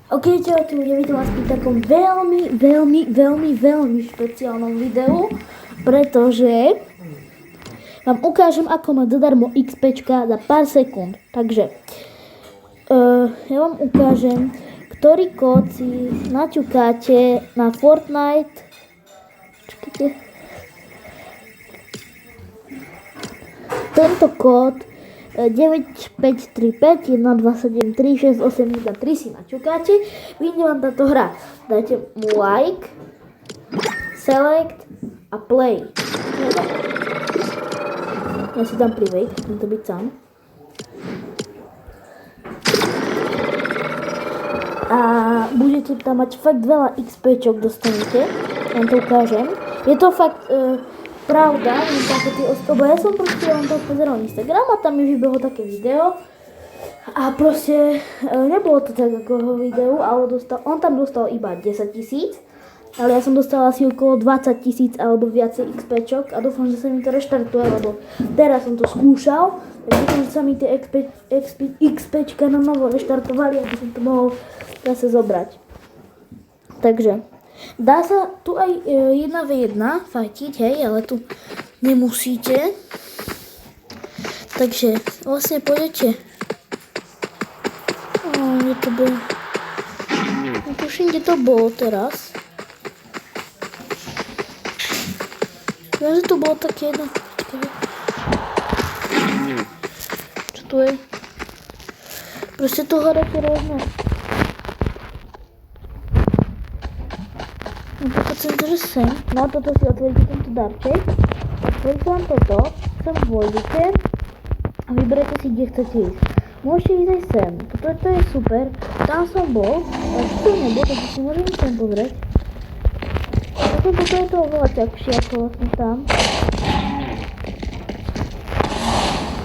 Ok, čaute ľudia, vítam vás pri takom veľmi špeciálnom videu, pretože vám ukážem, ako má zadarmo XPčka za pár sekúnd. Takže ja vám ukážem, ktorý kód si naťukáte na Fortnite. Čakajte. Tento kód 9535 1273 6813 si naťukáte, vyjde vám táto hra. Dajte mu like, select a play. Ja si dám private, chcem to byť sám. A budete tam mať fakt veľa XPčok, dostanete. Ja vám to ukážem. Je to fakt pravda, lebo ja som proste len to pozeral Instagram a tam mi vybehlo také video a proste nebolo to tak ako jeho videu, ale on tam dostal iba 10 000, ale ja som dostala asi okolo 20 000 alebo viacej XPčok a dúfam, že sa mi to reštartuje, lebo teraz som to skúšal, tak dúfam, že sa mi tie XPčka na novo reštartovali, aby som to mohol zase zobrať. Takže dá sa tu aj 1v1 fajtiť, hej, ale tu nemusíte. Takže vlastne pôjdete. Kde to bolo? Tuším, kde to bolo teraz. Ja, že to bolo také jedno. Čo tu je? Proste tu hore rovno. Že sem, no toto si otvoríte tento darček, otvoríte vám toto, sem vôjdete a vyberete si, kde chcete ísť. Môžete ísť aj sem, toto je super, tam som bol, ale tu nebol, takže si môžem sem pozrieť. Toto je to oveľa ťažšie ako vlastne tam.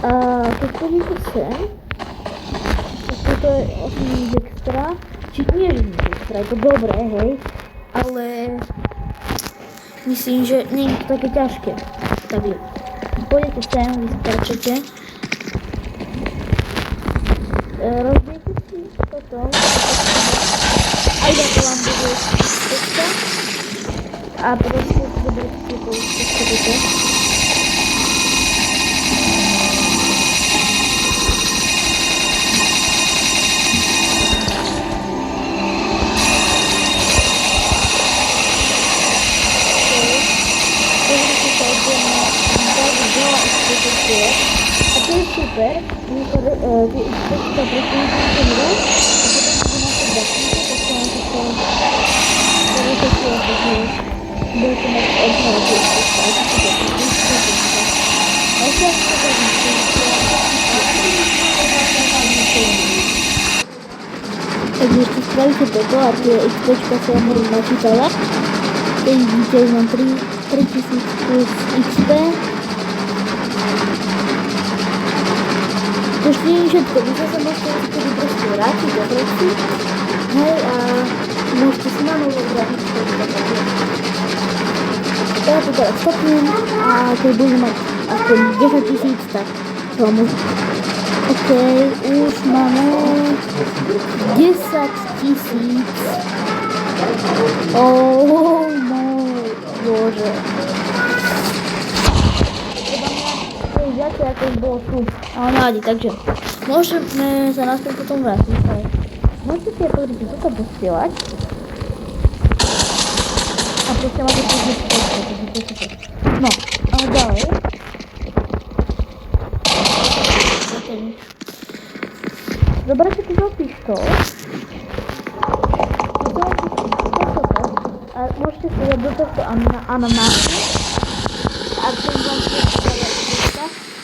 A keď chodíte sem, tak toto je vlastne nič extra, či nie je nič extra, je to dobré, hej, ale myslím, že nie je to také ťažké. Takže pôjdete sem, vyskáčete. Rozbijete si toto. Aj to vám bude cesta. A proste si vyberte tieto cestovite. A to je super, vy to prosím hru a potom si máte bakníky, tak sa vám to budete mať odhľadať a ešte ak to takže ešte spravíte toto a tie XPčka sa vám budú načítavať. Keď vidíte, že mám 3000 plus XP. To ešte nie je všetko, vy sa môžete proste vrátiť do hry, hej, a môžete si na novo vrátiť XP. Ja to teraz stopnem a keď budem mať aspoň 10 000, tak to vám môžem. OK, už máme 10 000. Oh môj Bože. Viacej ako už bolo tu. Ale nevadí, takže môžeme sa naspäť potom vrátiť. Môžete si aj pozrieť, toto posielať. A proste máte to zničiť. No, ale ďalej. Zoberte tu do pištol. A môžete si dať do tohto ananásu. A to vám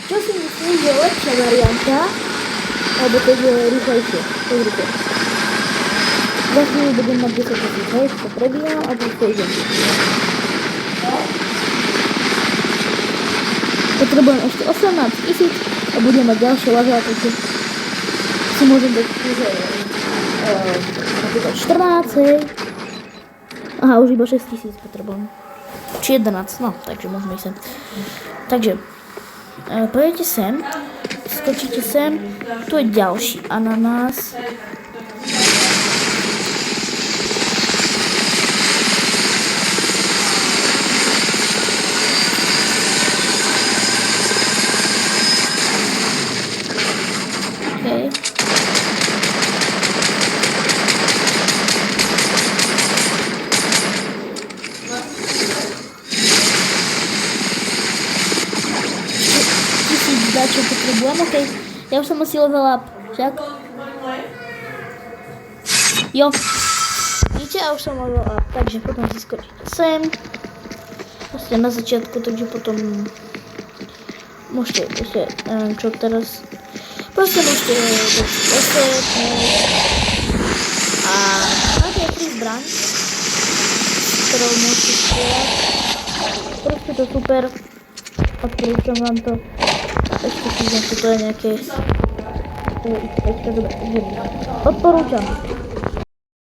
čo si myslím, že je lepšia varianta, alebo to je rýchlejšie. Pozrite. Vlastne budem mať 10 000, hej, to prebíjam a proste idem. Potrebujem ešte 18 000 a budem mať ďalšie laže, takže si môžem dať napríklad 14, hej. Aha, už iba 6 000 potrebujem. Či 11, no, takže môžeme ísť sem. Takže pôjdete sem, skočíte sem, tu je ďalší ananás. Já už jsem asi level up, však? Jo. Víte, já už jsem level up, takže potom si skočíte sem. Vlastně na začátku, takže potom můžete ještě, nevím čo teraz, prostě můžete dostat a máte jaký zbraň, kterou můžete střílet. Prostě to super, odporučám vám to. Ještě si to je nějaké XP, dobré, odporučám.